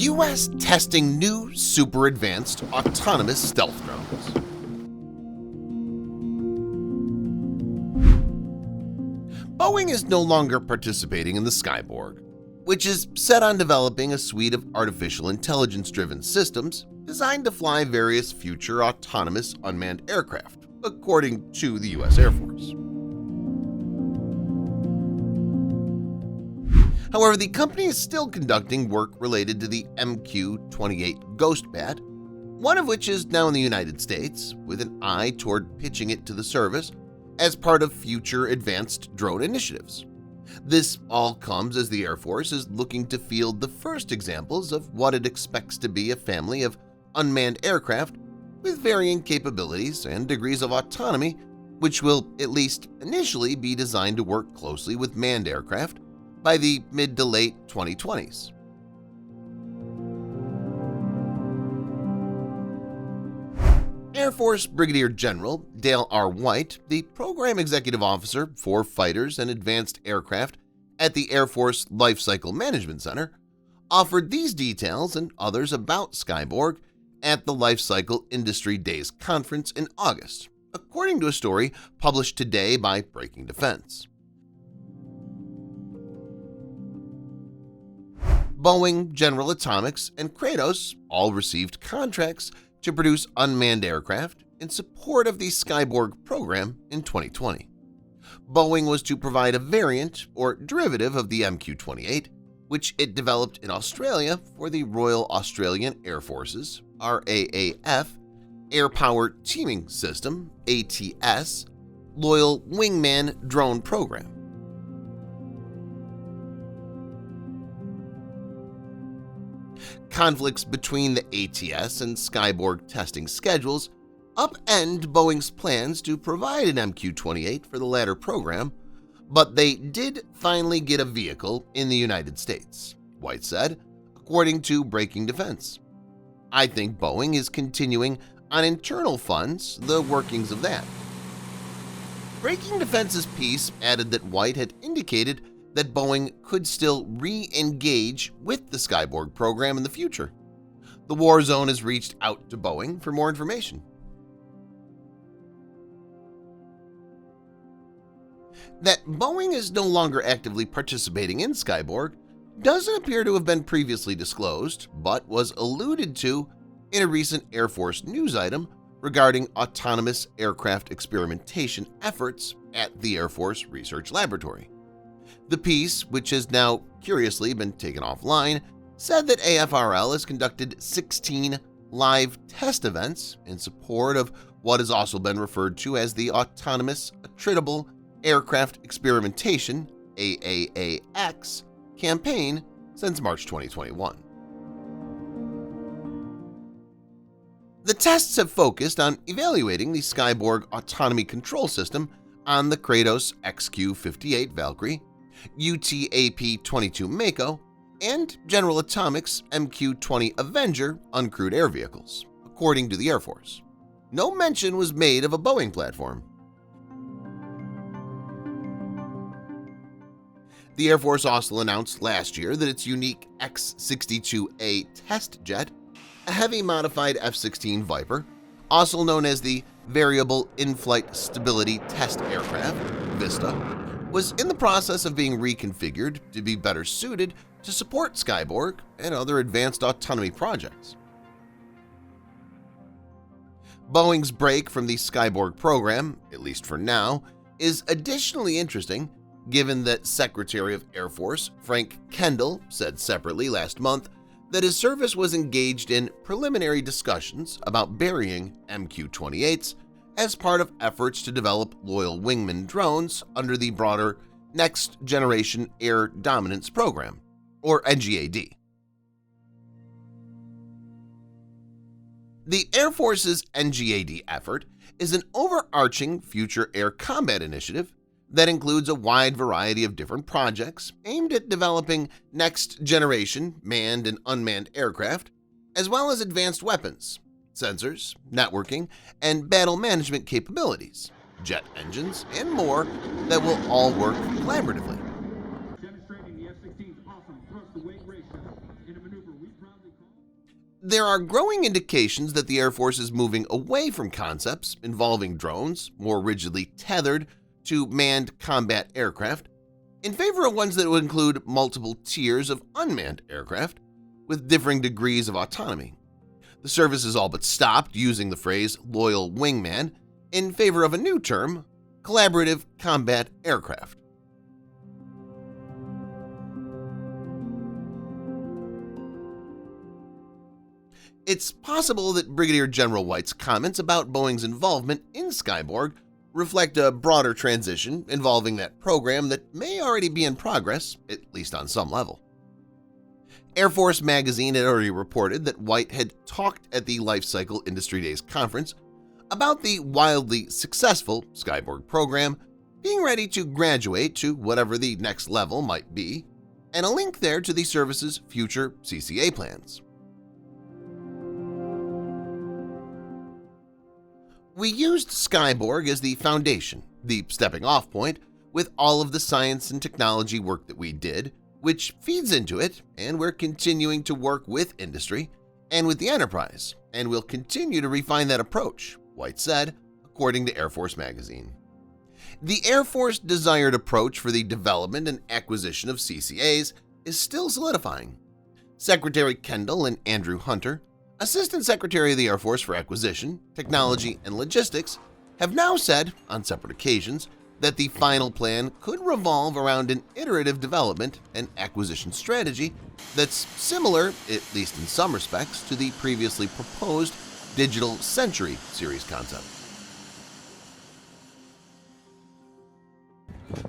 U.S. testing new super advanced autonomous stealth drones. Boeing is no longer participating in the Skyborg, which is set on developing a suite of artificial intelligence-driven systems designed to fly various future autonomous unmanned aircraft, according to the U.S. Air Force. However, the company is still conducting work related to the MQ-28 Ghost Bat, one of which is now in the United States, with an eye toward pitching it to the service as part of future advanced drone initiatives. This all comes as the Air Force is looking to field the first examples of what it expects to be a family of unmanned aircraft with varying capabilities and degrees of autonomy, which will, at least initially, be designed to work closely with manned aircraft by the mid to late 2020s. Air Force Brigadier General Dale R. White, the Program Executive Officer for Fighters and Advanced Aircraft at the Air Force Life Cycle Management Center, offered these details and others about Skyborg at the Life Cycle Industry Days Conference in August, according to a story published today by Breaking Defense. Boeing, General Atomics, and Kratos all received contracts to produce unmanned aircraft in support of the Skyborg program in 2020. Boeing was to provide a variant or derivative of the MQ-28, which it developed in Australia for the Royal Australian Air Force's RAAF Air Power Teaming System ATS Loyal Wingman drone program. Conflicts between the ATS and Skyborg testing schedules upend Boeing's plans to provide an MQ-28 for the latter program, but they did finally get a vehicle in the United States, White said, according to Breaking Defense. I think Boeing is continuing on internal funds the workings of that. Breaking Defense's piece added that White had indicated that Boeing could still re-engage with the Skyborg program in the future. The war zone has reached out to Boeing for more information. That Boeing is no longer actively participating in Skyborg doesn't appear to have been previously disclosed, but was alluded to in a recent Air Force news item regarding autonomous aircraft experimentation efforts at the Air Force Research Laboratory. The piece, which has now curiously been taken offline, said that AFRL has conducted 16 live test events in support of what has also been referred to as the Autonomous Attritable Aircraft Experimentation AAAX campaign since March 2021. The tests have focused on evaluating the Skyborg autonomy control system on the Kratos XQ-58 Valkyrie, UTAP-22 Mako, and General Atomics MQ-20 Avenger uncrewed air vehicles, according to the Air Force. No mention was made of a Boeing platform. The Air Force also announced last year that its unique X-62A test jet, a heavy modified F-16 Viper, also known as the Variable In-Flight Stability Test Aircraft, VISTA, was in the process of being reconfigured to be better suited to support Skyborg and other advanced autonomy projects. Boeing's break from the Skyborg program, at least for now, is additionally interesting given that Secretary of Air Force Frank Kendall said separately last month that his service was engaged in preliminary discussions about burying MQ-28s as part of efforts to develop loyal wingman drones under the broader Next Generation Air Dominance Program, or NGAD. The Air Force's NGAD effort is an overarching future air combat initiative that includes a wide variety of different projects aimed at developing next-generation manned and unmanned aircraft, as well as advanced weapons, sensors, networking, and battle management capabilities, jet engines, and more that will all work collaboratively. Demonstrating the F-16's awesome thrust-to-weight ratio in a maneuver we proudly There are growing indications that the Air Force is moving away from concepts involving drones, more rigidly tethered to manned combat aircraft, in favor of ones that would include multiple tiers of unmanned aircraft with differing degrees of autonomy. The service has all but stopped using the phrase loyal wingman in favor of a new term, collaborative combat aircraft. It's possible that Brigadier General White's comments about Boeing's involvement in Skyborg reflect a broader transition involving that program that may already be in progress, at least on some level. Air Force magazine had already reported that White had talked at the Life Cycle Industry Days conference about the wildly successful Skyborg program being ready to graduate to whatever the next level might be, and a link there to the service's future CCA plans. We used Skyborg as the foundation, the stepping-off point, with all of the science and technology work that we did, which feeds into it, and we're continuing to work with industry and with the enterprise, and we'll continue to refine that approach, White said, according to Air Force magazine. The Air Force desired approach for the development and acquisition of CCAs is still solidifying. Secretary Kendall and Andrew Hunter, Assistant Secretary of the Air Force for Acquisition, Technology, and Logistics, have now said, on separate occasions, that the final plan could revolve around an iterative development and acquisition strategy that's similar, at least in some respects, to the previously proposed Digital Century series concept.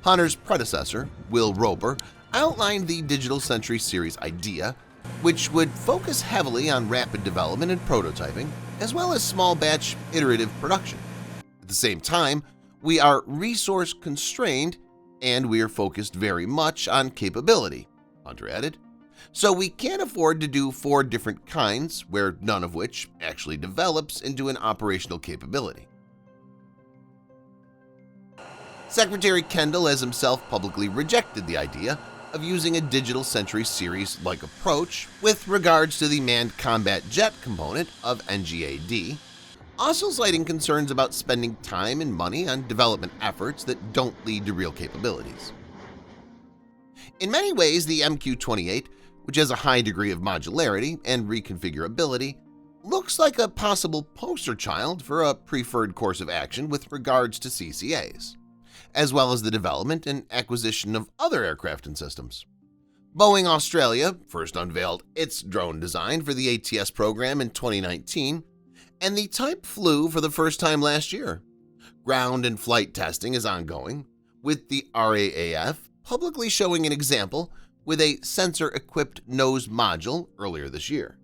Hunter's predecessor, Will Roper, outlined the Digital Century series idea, which would focus heavily on rapid development and prototyping, as well as small-batch iterative production. At the same time, we are resource-constrained and we are focused very much on capability, Hunter added. So we can't afford to do 4 different kinds, where none of which actually develops into an operational capability. Secretary Kendall has himself publicly rejected the idea of using a Digital Century series-like approach with regards to the manned combat jet component of NGAD, also citing concerns about spending time and money on development efforts that don't lead to real capabilities. In many ways, the MQ-28, which has a high degree of modularity and reconfigurability, looks like a possible poster child for a preferred course of action with regards to CCAs, as well as the development and acquisition of other aircraft and systems. Boeing Australia first unveiled its drone design for the ATS program in 2019, and the type flew for the first time last year. Ground and flight testing is ongoing, with the RAAF publicly showing an example with a sensor-equipped nose module earlier this year.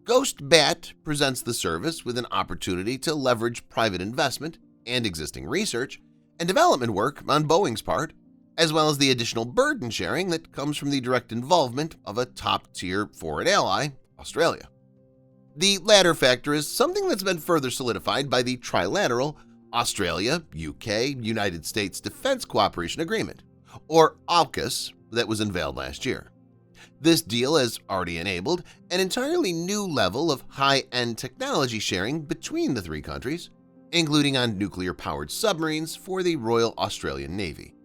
Ghost Bat presents the service with an opportunity to leverage private investment and existing research and development work on Boeing's part, as well as the additional burden sharing that comes from the direct involvement of a top-tier foreign ally, Australia. The latter factor is something that's been further solidified by the trilateral Australia-UK-United States Defense Cooperation Agreement, or AUKUS, that was unveiled last year. This deal has already enabled an entirely new level of high-end technology sharing between the 3 countries, including on nuclear-powered submarines for the Royal Australian Navy.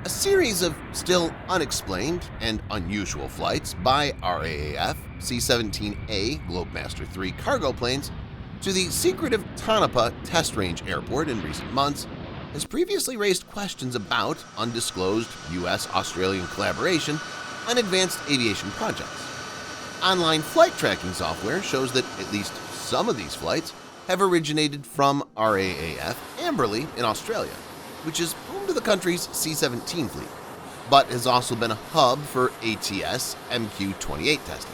A series of still unexplained and unusual flights by RAAF C-17A Globemaster III cargo planes to the secretive Tonopah Test Range Airport in recent months has previously raised questions about undisclosed U.S.-Australian collaboration on advanced aviation projects. Online flight tracking software shows that at least some of these flights have originated from RAAF Amberley in Australia, which is home to the country's C-17 fleet, but has also been a hub for ATS MQ-28 testing.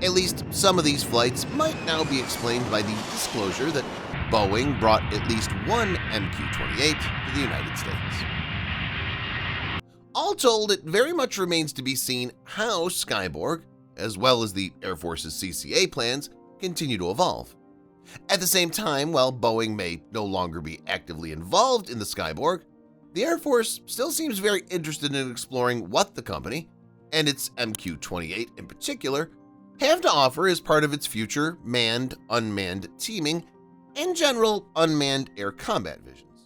At least some of these flights might now be explained by the disclosure that Boeing brought at least one MQ-28 to the United States. All told, it very much remains to be seen how Skyborg, as well as the Air Force's CCA plans, continue to evolve. At the same time, while Boeing may no longer be actively involved in the Skyborg, the Air Force still seems very interested in exploring what the company, and its MQ-28 in particular, have to offer as part of its future manned-unmanned teaming and general unmanned air combat vision.